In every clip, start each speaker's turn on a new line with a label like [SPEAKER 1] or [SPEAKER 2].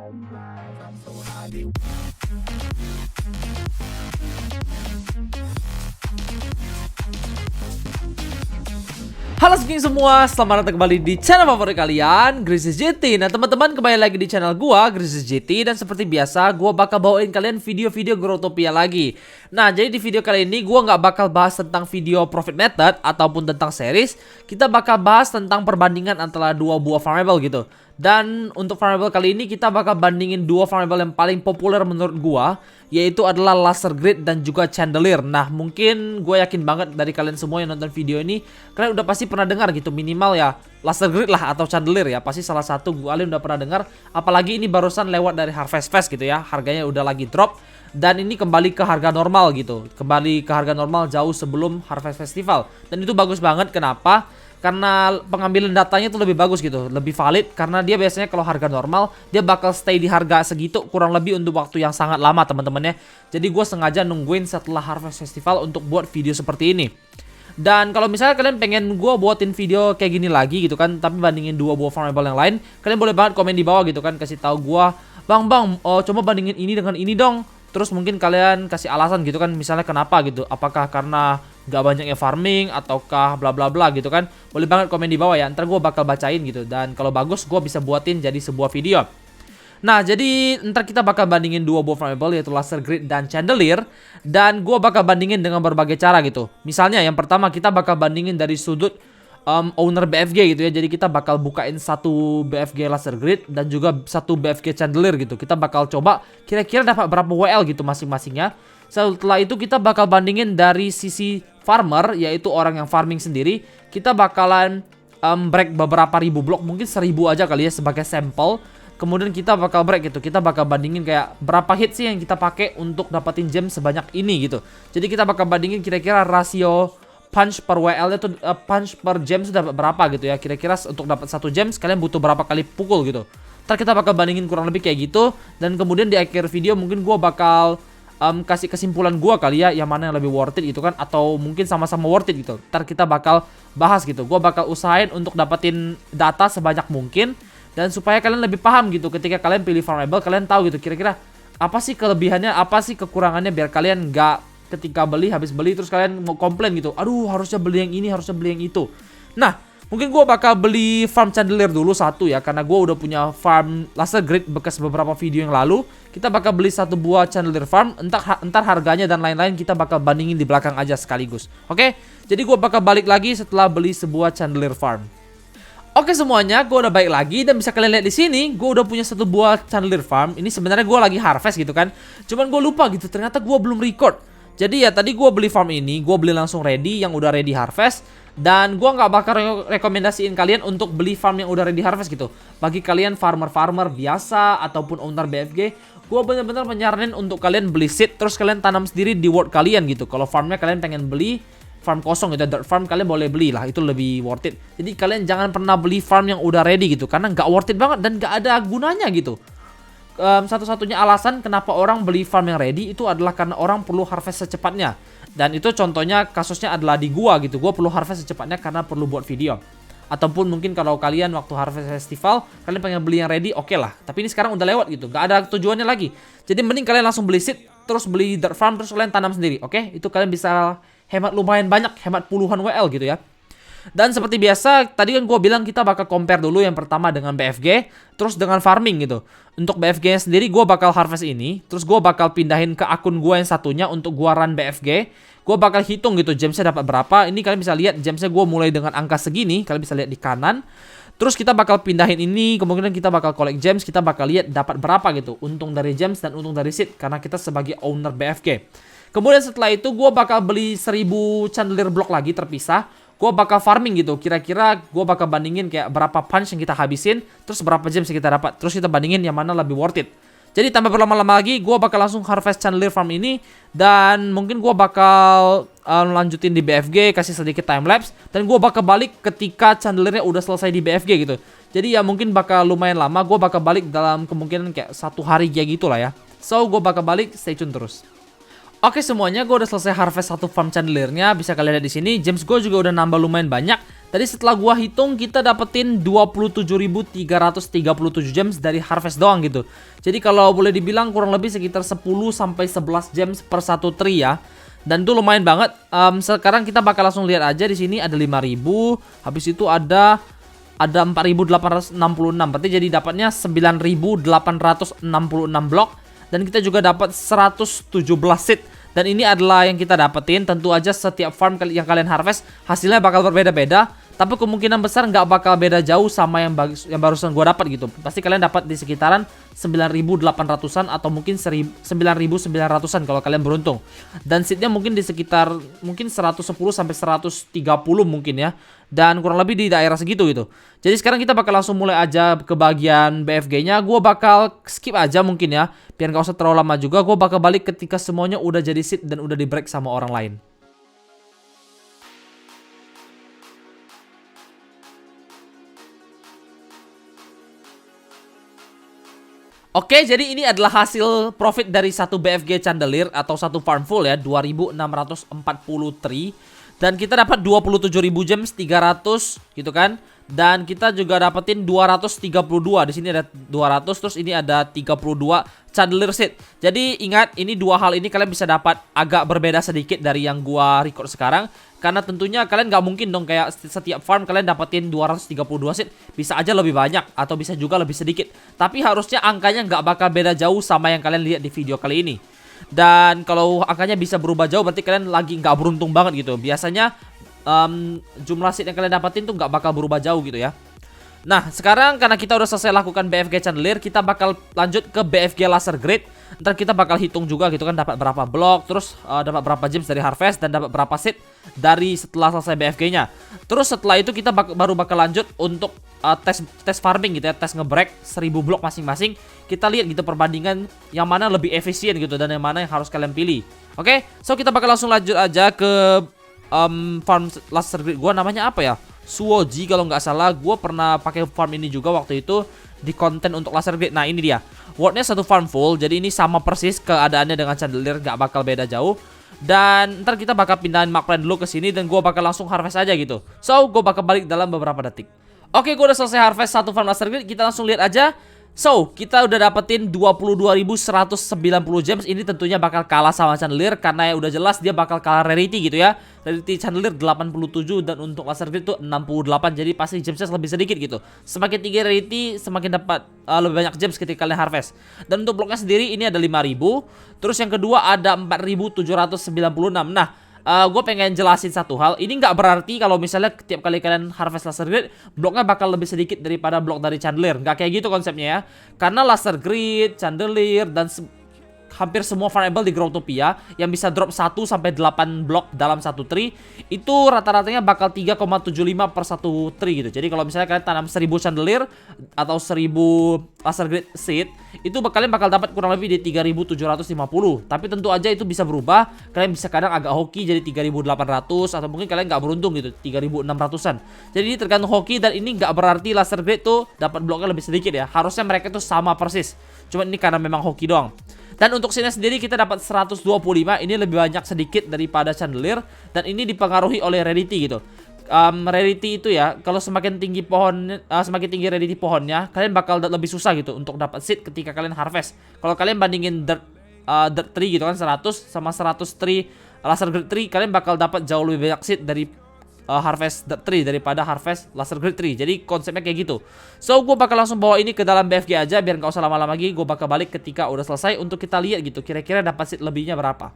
[SPEAKER 1] Halo semuanya semua, selamat datang kembali di channel favorit kalian, Grizzlies GT. Nah teman-teman, kembali lagi di channel gua, Grizzlies GT. Dan seperti biasa, gua bakal bawain kalian video-video Growtopia lagi. Nah, jadi di video kali ini gua nggak bakal bahas tentang video profit method ataupun tentang series. Kita bakal bahas tentang perbandingan antara dua buah farmable gitu. Dan untuk farmable kali ini kita bakal bandingin dua farmable yang paling populer menurut gua, yaitu adalah Laser Grid dan juga Chandelier. Nah, mungkin gue yakin banget dari kalian semua yang nonton video ini, kalian udah pasti pernah dengar gitu, minimal ya Laser Grid lah atau Chandelier ya. Pasti salah satu kalian udah pernah dengar. Apalagi ini barusan lewat dari Harvest Fest gitu ya. Harganya udah lagi drop. Dan ini kembali ke harga normal gitu. Kembali ke harga normal jauh sebelum Harvest Festival. Dan itu bagus banget, kenapa? Karena pengambilan datanya itu lebih bagus gitu, lebih valid. Karena dia biasanya kalau harga normal, dia bakal stay di harga segitu kurang lebih untuk waktu yang sangat lama teman-teman ya. Jadi gue sengaja nungguin setelah Harvest Festival untuk buat video seperti ini. Dan kalau misalnya kalian pengen gue buatin video kayak gini lagi gitu kan, tapi bandingin dua buah farmable yang lain, kalian boleh banget komen di bawah gitu kan, kasih tahu gue, bang, coba bandingin ini dengan ini dong. Terus mungkin kalian kasih alasan gitu kan, misalnya kenapa gitu, apakah karena gak banyaknya farming ataukah bla bla bla gitu kan. Boleh banget komen di bawah ya, ntar gue bakal bacain gitu. Dan kalau bagus gue bisa buatin jadi sebuah video. Nah, jadi ntar kita bakal bandingin dua buah farmable, yaitu Laser Grid dan Chandelier. Dan gue bakal bandingin dengan berbagai cara gitu. Misalnya yang pertama kita bakal bandingin dari sudut owner BFG gitu ya. Jadi kita bakal bukain satu BFG Laser Grid dan juga satu BFG Chandelier gitu. Kita bakal coba kira-kira dapat berapa WL gitu masing-masingnya. Setelah itu kita bakal bandingin dari sisi farmer, yaitu orang yang farming sendiri. Kita bakalan break beberapa ribu blok, mungkin 1000 aja kali ya sebagai sampel. Kemudian kita bakal break gitu. Kita bakal bandingin kayak berapa hit sih yang kita pakai untuk dapetin gem sebanyak ini gitu. Jadi kita bakal bandingin kira-kira rasio punch per WL itu punch per gem sudah berapa gitu ya. Kira-kira untuk dapat satu gem kalian butuh berapa kali pukul gitu. Ntar kita bakal bandingin kurang lebih kayak gitu. Dan kemudian di akhir video mungkin gua bakal kasih kesimpulan gua kali ya, yang mana yang lebih worth it gitu kan, atau mungkin sama-sama worth it gitu. Ntar kita bakal bahas gitu. Gua bakal usahain untuk dapetin data sebanyak mungkin, dan supaya kalian lebih paham gitu ketika kalian pilih farmable, kalian tahu gitu kira-kira apa sih kelebihannya, apa sih kekurangannya, biar kalian nggak ketika beli, habis beli terus kalian mau komplain gitu, aduh harusnya beli yang ini, harusnya beli yang itu. Nah, mungkin gue bakal beli farm Chandelier dulu satu ya, karena gue udah punya farm Laser Grid bekas beberapa video yang lalu. Kita bakal beli satu buah Chandelier farm, entar harganya dan lain-lain kita bakal bandingin di belakang aja sekaligus. Oke, jadi gue bakal balik lagi setelah beli sebuah Chandelier farm. Oke semuanya, gue udah balik lagi dan bisa kalian lihat di sini, gue udah punya satu buah Chandelier farm. Ini sebenarnya gue lagi harvest gitu kan, cuman gue lupa gitu, ternyata gue belum record. Jadi ya tadi gue beli farm ini, gue beli langsung ready, yang udah ready harvest. Dan gue nggak bakal rekomendasiin kalian untuk beli farm yang udah ready harvest gitu. Bagi kalian farmer-farmer biasa ataupun owner BFG, gue bener-bener menyaranin untuk kalian beli seed, terus kalian tanam sendiri di world kalian gitu. Kalau farmnya kalian pengen beli farm kosong gitu, dirt farm, kalian boleh beli lah, itu lebih worth it. Jadi kalian jangan pernah beli farm yang udah ready gitu, karena nggak worth it banget dan nggak ada gunanya gitu. Satu-satunya alasan kenapa orang beli farm yang ready itu adalah karena orang perlu harvest secepatnya. Dan itu contohnya kasusnya adalah di gua gitu. Gua perlu harvest secepatnya karena perlu buat video. Ataupun mungkin kalau kalian waktu harvest festival kalian pengen beli yang ready, oke lah. Tapi ini sekarang udah lewat gitu, gak ada tujuannya lagi. Jadi mending kalian langsung beli seed, terus beli dirt farm, terus kalian tanam sendiri. Oke, itu kalian bisa hemat lumayan banyak, hemat puluhan WL gitu ya. Dan seperti biasa, tadi kan gue bilang kita bakal compare dulu yang pertama dengan BFG, terus dengan farming gitu. Untuk BFG-nya sendiri gue bakal harvest ini, terus gue bakal pindahin ke akun gue yang satunya untuk gue run BFG. Gue bakal hitung gitu gemsnya dapat berapa. Ini kalian bisa lihat gemsnya gue mulai dengan angka segini, kalian bisa lihat di kanan. Terus kita bakal pindahin ini, kemungkinan kita bakal collect gems, kita bakal lihat dapat berapa gitu. Untung dari gems dan untung dari seed, karena kita sebagai owner BFG. Kemudian setelah itu gue bakal beli 1000 Chandelier block lagi terpisah. Gue bakal farming gitu, kira-kira gue bakal bandingin kayak berapa punch yang kita habisin, terus berapa gems yang kita dapat, terus kita bandingin yang mana lebih worth it. Jadi tanpa berlama-lama lagi, gue bakal langsung harvest Chandelier farm ini, dan mungkin gue bakal lanjutin di BFG, kasih sedikit timelapse, dan gue bakal balik ketika Chandeliernya udah selesai di BFG gitu. Jadi ya mungkin bakal lumayan lama, gue bakal balik dalam kemungkinan kayak 1 hari kayak gitu lah ya. So gue bakal balik, stay tune terus. Oke semuanya, gue udah selesai harvest satu farm Chandeliernya. Bisa kalian lihat di sini, gems gue juga udah nambah lumayan banyak. Tadi setelah gua hitung kita dapetin 27.337 gems dari harvest doang gitu. Jadi kalau boleh dibilang kurang lebih sekitar 10 sampai 11 gems per satu tree ya. Dan itu lumayan banget. Sekarang kita bakal langsung lihat aja di sini ada 5.000, habis itu ada 4.866. Berarti jadi dapatnya 9.866 blok dan kita juga dapat 117 seed. Dan ini adalah yang kita dapetin. Tentu aja setiap farm yang kalian harvest hasilnya bakal berbeda-beda, tapi kemungkinan besar nggak bakal beda jauh sama yang barusan gua dapat gitu. Pasti kalian dapat di sekitaran 9.800-an atau mungkin 9.900-an kalau kalian beruntung. Dan seednya mungkin di sekitar mungkin 110 sampai 130 mungkin ya. Dan kurang lebih di daerah segitu gitu. Jadi sekarang kita bakal langsung mulai aja ke bagian BFG-nya. Gua bakal skip aja mungkin ya, biar nggak usah terlalu lama juga. Gua bakal balik ketika semuanya udah jadi seed dan udah di break sama orang lain. Oke, jadi ini adalah hasil profit dari satu BFG Chandelier atau satu farm full ya, 2.643. Dan kita dapat 27.000 gems 300 gitu kan. Dan kita juga dapetin 232. Di sini ada 200, terus ini ada 32 Chandelier seed. Jadi ingat, ini dua hal ini kalian bisa dapat agak berbeda sedikit dari yang gua record sekarang. Karena tentunya kalian nggak mungkin dong kayak setiap farm kalian dapetin 232 seed. Bisa aja lebih banyak atau bisa juga lebih sedikit. Tapi harusnya angkanya nggak bakal beda jauh sama yang kalian lihat di video kali ini. Dan kalau angkanya bisa berubah jauh berarti kalian lagi nggak beruntung banget gitu. Biasanya jumlah seed yang kalian dapetin tuh nggak bakal berubah jauh gitu ya. Nah sekarang karena kita udah selesai lakukan BFG Chandelier, kita bakal lanjut ke BFG Laser Grid. Ntar kita bakal hitung juga gitu kan, dapat berapa blok, terus dapat berapa gems dari harvest, dan dapat berapa seed dari setelah selesai BFG-nya. Terus setelah itu kita baru bakal lanjut untuk tes farming gitu ya, tes ngebreak 1000 blok masing-masing. Kita lihat gitu perbandingan yang mana lebih efisien gitu dan yang mana yang harus kalian pilih. Oke, so kita bakal langsung lanjut aja ke farm Laser Grid. Gua namanya apa ya? Suoji kalau nggak salah. Gue pernah pakai farm ini juga waktu itu di konten untuk Laser Grid. Nah ini dia, wordnya satu farm full. Jadi ini sama persis keadaannya dengan Chandelier, nggak bakal beda jauh. Dan ntar kita bakal pindahin Mark Plan dulu ke sini dan gue bakal langsung harvest aja gitu. So gue bakal balik dalam beberapa detik. Oke, gue udah selesai harvest satu farm Laser Grid. Kita langsung lihat aja. So, kita udah dapetin 22.190 gems. Ini tentunya bakal kalah sama Chandelier karena ya udah jelas dia bakal kalah rarity gitu ya. Rarity Chandelier 87 dan untuk Laser Grid itu 68. Jadi pasti gemsnya lebih sedikit gitu. Semakin tinggi rarity semakin dapat lebih banyak gems ketika kalian harvest. Dan untuk bloknya sendiri ini ada 5.000. Terus yang kedua ada 4.796. Nah, gue pengen jelasin satu hal. Ini nggak berarti kalau misalnya tiap kali kalian harvest Laser Grid bloknya bakal lebih sedikit daripada blok dari Chandelier. Nggak kayak gitu konsepnya ya. Karena Laser Grid, Chandelier, dan hampir semua variable di Growtopia yang bisa drop 1 sampai 8 blok dalam satu tree itu rata-ratanya bakal 3,75 per satu tree gitu. Jadi kalau misalnya kalian tanam 1000 Chandelier atau 1000 Laser Grid seed, itu kalian bakal dapat kurang lebih di 3.750. Tapi tentu aja itu bisa berubah. Kalian bisa kadang agak hoki jadi 3.800 atau mungkin kalian nggak beruntung gitu 3.600-an. Jadi ini tergantung hoki, dan ini nggak berarti Laser Grid tuh dapat bloknya lebih sedikit ya. Harusnya mereka tuh sama persis. Cuma ini karena memang hoki doang. Dan untuk sini sendiri kita dapat 125. Ini lebih banyak sedikit daripada Chandelier, dan ini dipengaruhi oleh rarity gitu. Rarity itu ya, kalau semakin tinggi pohon, semakin tinggi rarity pohonnya, kalian bakal lebih susah gitu untuk dapat seed ketika kalian harvest. Kalau kalian bandingin dirt tree gitu kan, 100 sama 100 tree Laser Grid tree, kalian bakal dapat jauh lebih banyak seed dari harvest dirt tree daripada harvest Laser Grid tree. Jadi konsepnya kayak gitu. So gue bakal langsung bawa ini ke dalam BFG aja biar nggak usah lama-lama lagi. Gue bakal balik ketika udah selesai untuk kita lihat gitu kira-kira dapat seed lebihnya berapa.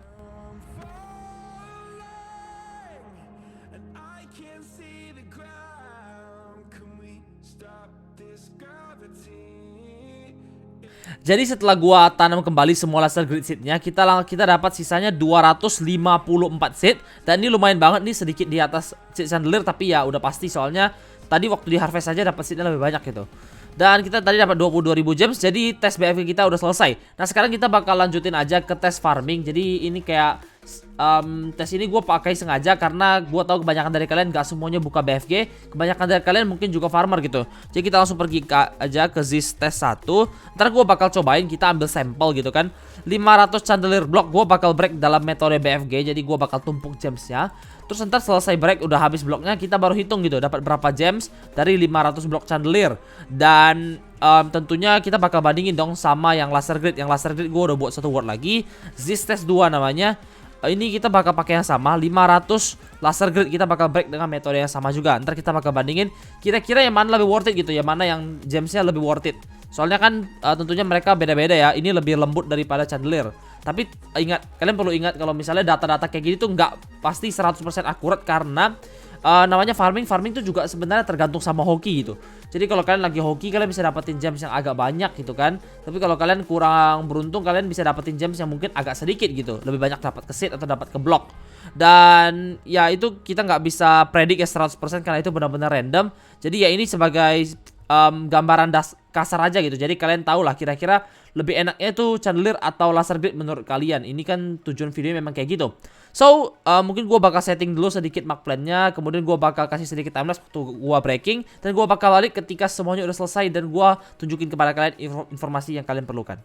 [SPEAKER 1] Jadi setelah gua tanam kembali semua Laser Grid seednya, kita dapat sisanya 254 seed. Dan ini lumayan banget nih, sedikit di atas seed Chandelier, tapi ya udah pasti soalnya tadi waktu di harvest aja dapat seednya lebih banyak gitu. Dan kita tadi dapat 22.000 gems. Jadi tes BFG kita udah selesai. Nah sekarang kita bakal lanjutin aja ke tes farming. Jadi ini kayak tes ini gue pakai sengaja karena gue tahu kebanyakan dari kalian gak semuanya buka BFG, kebanyakan dari kalian mungkin juga farmer gitu. Jadi kita langsung pergi aja ke Zis tes 1. Ntar gue bakal cobain, kita ambil sampel gitu kan. 500 chandelier block gue bakal break dalam metode BFG, jadi gue bakal tumpuk gemsnya. Terus ntar selesai break udah habis bloknya, kita baru hitung gitu dapat berapa gems dari 500 blok chandelier. Dan tentunya kita bakal bandingin dong sama yang laser grid. Yang laser grid gue udah buat satu word lagi, Zis tes 2 namanya. Ini kita bakal pakai yang sama, 500 laser grid kita bakal break dengan metode yang sama juga. Ntar kita bakal bandingin kira-kira yang mana lebih worth it gitu, yang mana yang gemsnya lebih worth it. Soalnya kan tentunya mereka beda-beda ya. Ini lebih lembut daripada chandelier. Tapi ingat, kalian perlu ingat kalau misalnya data-data kayak gini tuh nggak pasti 100% akurat, karena namanya farming tuh juga sebenarnya tergantung sama hoki gitu. Jadi kalau kalian lagi hoki, kalian bisa dapetin gems yang agak banyak gitu kan. Tapi kalau kalian kurang beruntung, kalian bisa dapetin gems yang mungkin agak sedikit gitu, lebih banyak dapat ke seed atau dapat ke block. Dan ya itu kita nggak bisa predik ya 100% karena itu benar-benar random. Jadi ya ini sebagai gambaran kasar aja gitu. Jadi kalian tahu lah kira-kira lebih enaknya itu chandelier atau laser grid menurut kalian. Ini kan tujuan video memang kayak gitu. So mungkin gue bakal setting dulu sedikit mark plan-nya, kemudian gue bakal kasih sedikit timelapse waktu gue breaking, dan gue bakal balik ketika semuanya udah selesai dan gue tunjukin kepada kalian informasi yang kalian perlukan.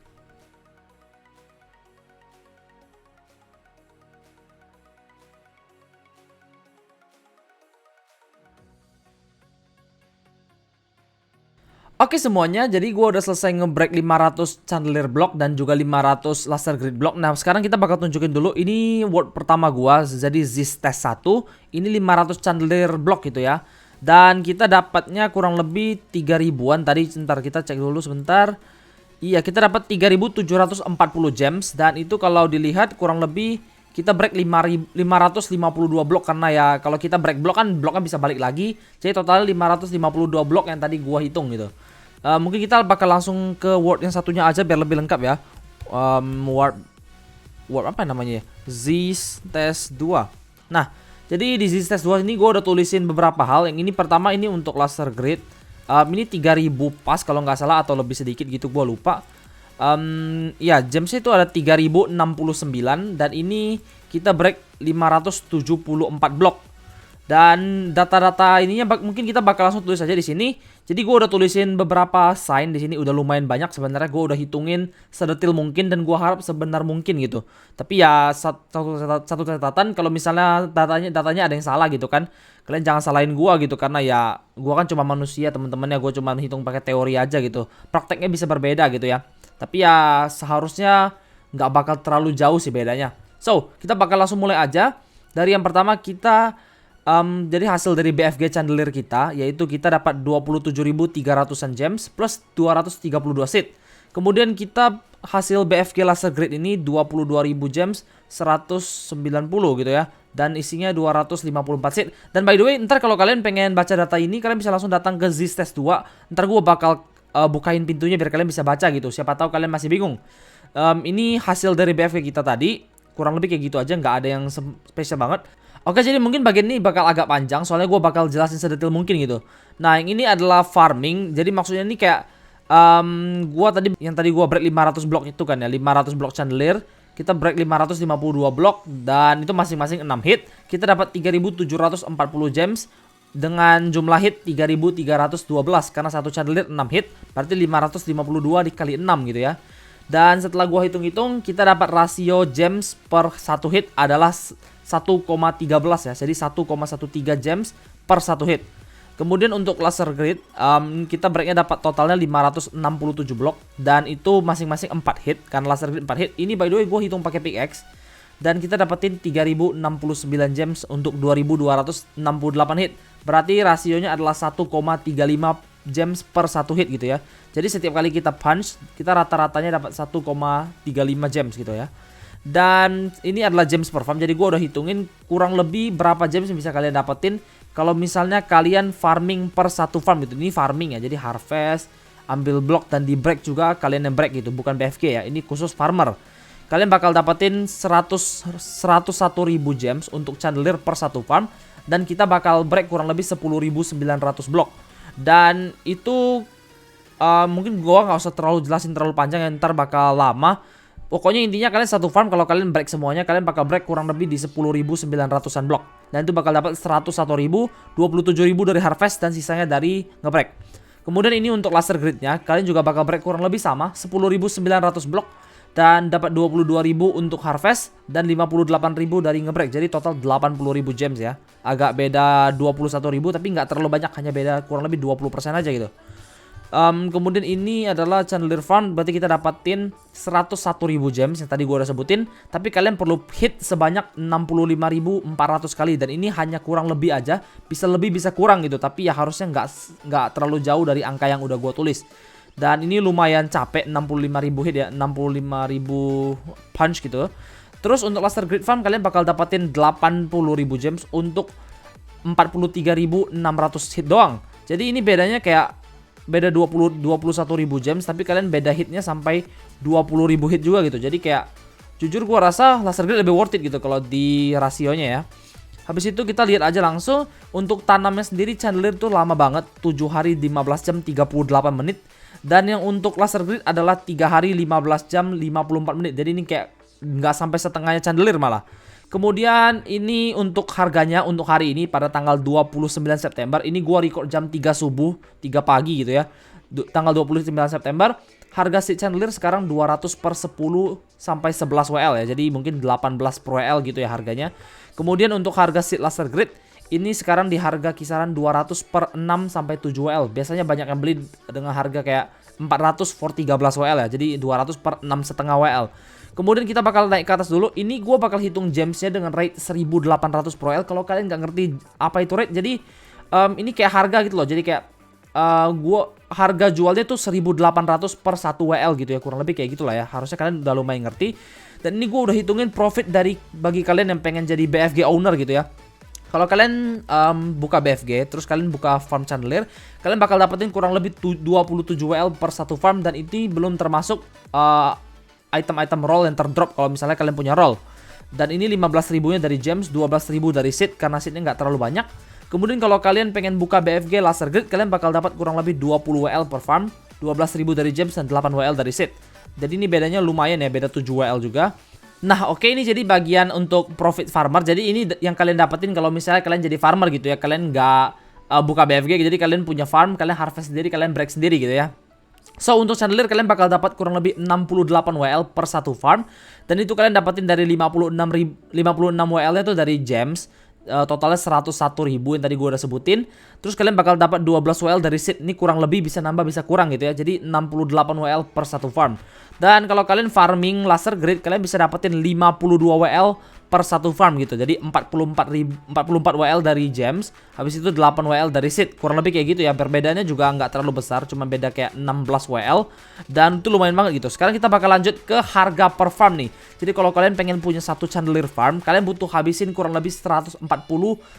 [SPEAKER 1] Oke semuanya, jadi gue udah selesai ngebreak 500 chandelier block dan juga 500 laser grid block. Nah sekarang kita bakal tunjukin dulu, ini word pertama gue, jadi Zis tes 1. Ini 500 chandelier block gitu ya. Dan kita dapatnya kurang lebih 3000-an tadi. Sebentar kita cek dulu sebentar. Iya, kita dapat 3740 gems. Dan itu kalau dilihat kurang lebih kita break 552 blok, karena ya kalau kita break blok kan bloknya bisa balik lagi. Jadi totalnya 552 blok yang tadi gua hitung gitu. Mungkin kita bakal langsung ke word yang satunya aja biar lebih lengkap ya. Word apa namanya ya? Zis tes 2. Nah, jadi di Zis tes 2 ini gua udah tulisin beberapa hal. Yang ini pertama ini untuk laser grid. Ini 3000 pas kalau nggak salah atau lebih sedikit gitu, gua lupa. Ya gemsnya itu ada 3069 dan ini kita break 574 blok. Dan data-data ininya mungkin kita bakal langsung tulis aja di sini. Jadi gue udah tulisin beberapa sign di sini, udah lumayan banyak sebenarnya. Gue udah hitungin sedetil mungkin dan gue harap sebenar mungkin gitu. Tapi ya satu catatan, kalau misalnya datanya ada yang salah gitu kan, kalian jangan salahin gue gitu, karena ya gue kan cuma manusia teman-teman ya. Gue cuma hitung pakai teori aja gitu. Prakteknya bisa berbeda gitu ya. Tapi ya seharusnya nggak bakal terlalu jauh sih bedanya. So kita bakal langsung mulai aja. Dari yang pertama kita jadi hasil dari BFG chandelier kita, yaitu kita dapat 27.300an gems plus 232 seed. Kemudian kita hasil BFG laser grid ini 22.000 gems 190 gitu ya. Dan isinya 254 seed. Dan by the way, ntar kalau kalian pengen baca data ini, kalian bisa langsung datang ke Zis tes 2. Ntar gue bakal bukain pintunya biar kalian bisa baca gitu. Siapa tahu kalian masih bingung. Ini hasil dari BFG kita tadi. Kurang lebih kayak gitu aja, nggak ada yang spesial banget. Oke, jadi mungkin bagian ini bakal agak panjang, soalnya gue bakal jelasin sedetil mungkin gitu. Nah, yang ini adalah farming. Jadi maksudnya ini kayak yang tadi gue break 500 blok itu kan ya, 500 blok chandelier. Kita break 552 blok dan itu masing-masing 6 hit. Kita dapat 3740 gems dengan jumlah hit 3312 karena satu chandelier 6 hit, berarti 552 dikali 6 gitu ya. Dan setelah gua hitung-hitung, kita dapat rasio gems per satu hit adalah 1,13 ya. Jadi 1,13 gems per satu hit. Kemudian untuk laser grid, kita breaknya dapat totalnya 567 blok. Dan itu masing-masing 4 hit. Karena laser grid 4 hit. Ini by the way gua hitung pakai pickaxe. Dan kita dapetin 3069 gems untuk 2268 hit. Berarti rasionya adalah 1,35 gems per satu hit gitu ya. Jadi setiap kali kita punch, kita rata-ratanya dapat 1,35 gems gitu ya. Dan ini adalah gems per farm. Jadi gue udah hitungin kurang lebih berapa gems yang bisa kalian dapetin kalau misalnya kalian farming per satu farm gitu. Ini farming ya, jadi harvest, ambil blok dan di break juga kalian yang break gitu, bukan BFG ya. Ini khusus farmer. Kalian bakal dapetin 101.000 gems untuk chandelier per satu farm. Dan kita bakal break kurang lebih 10.900 blok. Dan itu mungkin gua nggak usah terlalu jelasin terlalu panjang ya, ntar bakal lama. Pokoknya intinya kalian satu farm kalau kalian break semuanya, kalian bakal break kurang lebih di 10.900-an blok. Dan itu bakal dapat 101.000, 27.000 dari harvest dan sisanya dari ngebreak. Kemudian ini untuk laser gridnya, kalian juga bakal break kurang lebih sama, 10.900 blok. Dan dapat 22.000 untuk harvest dan 58.000 dari ngebreak. Jadi total 80.000 gems ya. Agak beda 21.000 tapi nggak terlalu banyak, hanya beda kurang lebih 20% aja gitu. Kemudian ini adalah Chandelier Farm, berarti kita dapatin 101.000 gems yang tadi gue udah sebutin. Tapi kalian perlu hit sebanyak 65.400 kali, dan ini hanya kurang lebih aja, bisa lebih bisa kurang gitu. Tapi ya harusnya nggak terlalu jauh dari angka yang udah gue tulis. Dan ini lumayan capek, 65.000 hit ya, 65.000 punch gitu. Terus untuk Laser Grid Farm kalian bakal dapatin 80.000 gems untuk 43.600 hit doang. Jadi ini bedanya kayak beda 21.000 gems, tapi kalian beda hitnya sampai 20.000 hit juga gitu. Jadi kayak jujur gua rasa Laser Grid lebih worth it gitu kalau di rasionya ya. Habis itu kita lihat aja langsung untuk tanamnya sendiri. Chandelier tuh lama banget, 7 hari 15 jam 38 menit. Dan yang untuk Laser Grid adalah 3 hari 15 jam 54 menit. Jadi ini kayak nggak sampai setengahnya Chandelier malah. Kemudian ini untuk harganya untuk hari ini pada tanggal 29 September. Ini gua record jam 3 subuh, 3 pagi gitu ya. Tanggal 29 September. Harga seed Chandelier sekarang 200 per 10 sampai 11 WL ya. Jadi mungkin 18 per WL gitu ya harganya. Kemudian untuk harga seed Laser Grid ini sekarang di harga kisaran 200 per 6 sampai 7 WL. Biasanya banyak yang beli dengan harga kayak 400 for 13 WL ya. Jadi 200 per 6,5 WL. Kemudian kita bakal naik ke atas dulu. Ini gue bakal hitung gemsnya dengan rate 1800 per WL. Kalau kalian nggak ngerti apa itu rate, jadi ini kayak harga gitu loh. Jadi kayak harga jualnya tuh 1800 per 1 WL gitu ya. Kurang lebih kayak gitulah ya. Harusnya kalian udah lumayan ngerti. Dan ini gue udah hitungin profit bagi kalian yang pengen jadi BFG owner gitu ya. Kalau kalian buka BFG, terus kalian buka farm Chandelier, kalian bakal dapetin kurang lebih 27 WL per satu farm. Dan ini belum termasuk item-item roll yang terdrop kalau misalnya kalian punya roll. Dan ini 15.000 nya dari gems, 12.000 dari seed karena seednya nggak terlalu banyak. Kemudian kalau kalian pengen buka BFG Laser Grid, kalian bakal dapat kurang lebih 20 WL per farm, 12.000 dari gems dan 8 WL dari seed. Jadi ini bedanya lumayan ya, beda 7 WL juga. Nah oke, ini jadi bagian untuk profit farmer. Jadi ini yang kalian dapetin kalau misalnya kalian jadi farmer gitu ya. Kalian nggak buka BFG, jadi kalian punya farm, kalian harvest sendiri, kalian break sendiri gitu ya. So untuk Chandelier kalian bakal dapat kurang lebih 68 WL per satu farm. Dan itu kalian dapetin dari 56 WL nya tuh dari gems. Totalnya 101.000 yang tadi gue udah sebutin. Terus kalian bakal dapat 12 WL dari seed. Ini kurang lebih bisa nambah bisa kurang gitu ya. Jadi 68 WL per satu farm. Dan kalau kalian farming Laser Grid, kalian bisa dapetin 52 WL per satu farm gitu. Jadi 44 WL dari gems, habis itu 8 WL dari seed. Kurang lebih kayak gitu ya. Perbedaannya juga nggak terlalu besar, cuma beda kayak 16 WL. Dan itu lumayan banget gitu. Sekarang kita bakal lanjut ke harga per farm nih. Jadi kalau kalian pengen punya satu Chandelier farm, kalian butuh habisin kurang lebih 140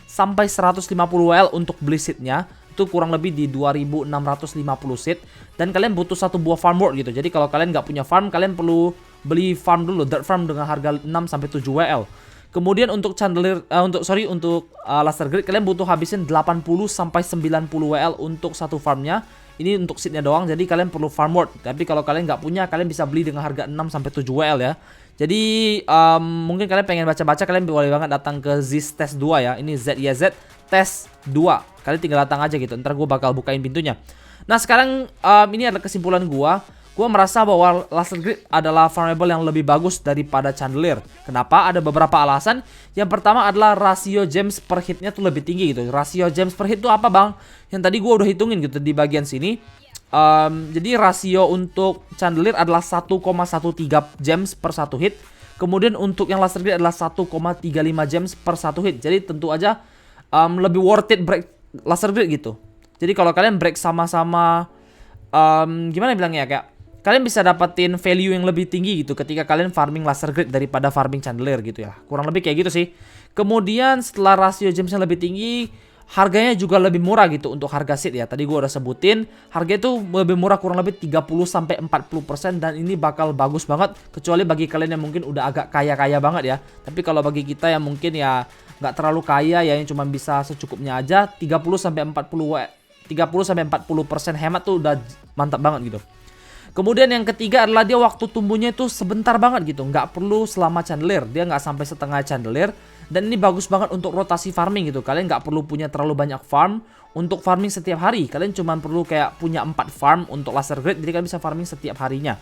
[SPEAKER 1] sampai 150 WL untuk beli seednya. Itu kurang lebih di 2.650 seed. Dan kalian butuh satu buah farm board gitu. Jadi kalau kalian nggak punya farm, kalian perlu beli farm dulu, dirt farm dengan harga 6 sampai 7 WL. Kemudian untuk Chandelier untuk Laser Grid kalian butuh habisin 80 sampai 90 WL untuk satu farmnya. Ini untuk seednya doang, jadi kalian perlu farm board. Tapi kalau kalian nggak punya, kalian bisa beli dengan harga 6 sampai 7 WL ya. Jadi mungkin kalian pengen baca-baca, kalian boleh banget datang ke Ziz Test 2 ya. Ini ZYZ Test 2. Kalian tinggal datang aja gitu. Ntar gue bakal bukain pintunya. Nah sekarang ini adalah kesimpulan gue. Gue merasa bahwa Laser Grid adalah farmable yang lebih bagus daripada Chandelier. Kenapa? Ada beberapa alasan. Yang pertama adalah rasio gems per hitnya tuh lebih tinggi gitu. Rasio gems per hit tuh apa bang? Yang tadi gue udah hitungin gitu di bagian sini. Jadi rasio untuk Chandelier adalah 1,13 gems per satu hit. Kemudian untuk yang Laser Grid adalah 1,35 gems per satu hit. Jadi tentu aja lebih worth it break Laser Grid gitu. Jadi kalau kalian break sama-sama gimana bilangnya ya, kayak kalian bisa dapetin value yang lebih tinggi gitu ketika kalian farming Laser Grid daripada farming Chandelier gitu ya. Kurang lebih kayak gitu sih. Kemudian setelah rasio gemsnya lebih tinggi, harganya juga lebih murah gitu untuk harga seed ya. Tadi gue udah sebutin, harga itu lebih murah kurang lebih 30-40%. Dan ini bakal bagus banget, kecuali bagi kalian yang mungkin udah agak kaya-kaya banget ya. Tapi kalau bagi kita yang mungkin ya nggak terlalu kaya ya, yang cuma bisa secukupnya aja, 30-40% hemat tuh udah mantap banget gitu. Kemudian yang ketiga adalah dia waktu tumbuhnya itu sebentar banget gitu, nggak perlu selama chandelier, dia nggak sampai setengah chandelier. Dan ini bagus banget untuk rotasi farming gitu. Kalian nggak perlu punya terlalu banyak farm untuk farming setiap hari. Kalian cuma perlu kayak punya 4 farm untuk laser grade, jadi kalian bisa farming setiap harinya.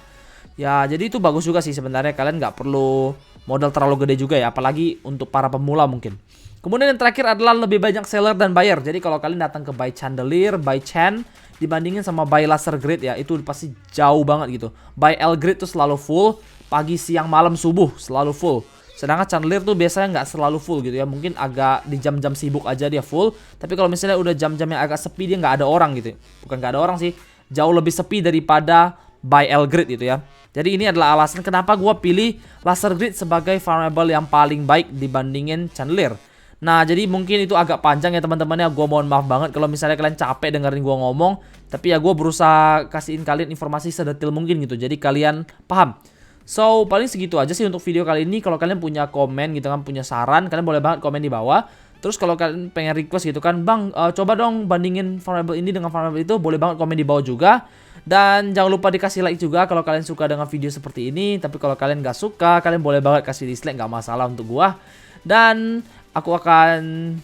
[SPEAKER 1] Ya, jadi itu bagus juga sih sebenarnya. Kalian nggak perlu modal terlalu gede juga ya, apalagi untuk para pemula mungkin. Kemudian yang terakhir adalah lebih banyak seller dan buyer. Jadi kalau kalian datang ke buy chandelier, buy chan, dibandingin sama buy laser grade ya, itu pasti jauh banget gitu. Buy L grade tuh selalu full, pagi, siang, malam, subuh selalu full. Sedangkan chandelier tuh biasanya nggak selalu full gitu ya. Mungkin agak di jam-jam sibuk aja dia full. Tapi kalau misalnya udah jam-jam yang agak sepi, dia nggak ada orang gitu. Bukan nggak ada orang sih, jauh lebih sepi daripada buy L grade gitu ya. Jadi ini adalah alasan kenapa gue pilih laser grid sebagai farmable yang paling baik dibandingin chandelier. Nah, jadi mungkin itu agak panjang ya teman-teman ya. Gue mohon maaf banget kalau misalnya kalian capek dengerin gue ngomong. Tapi ya gue berusaha kasihin kalian informasi sedetil mungkin gitu. Jadi kalian paham. So, paling segitu aja sih untuk video kali ini. Kalau kalian punya komen gitu kan, punya saran, kalian boleh banget komen di bawah. Terus kalau kalian pengen request gitu kan, Bang, coba dong bandingin farmable ini dengan farmable itu, boleh banget komen di bawah juga. Dan jangan lupa dikasih like juga kalau kalian suka dengan video seperti ini. Tapi kalau kalian gak suka, kalian boleh banget kasih dislike, gak masalah untuk gua. Dan aku akan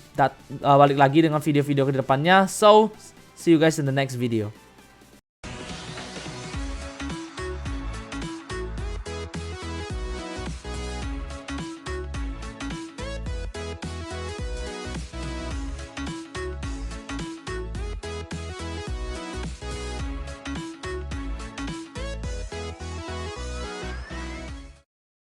[SPEAKER 1] balik lagi dengan video-video ke depannya. So, see you guys in the next video.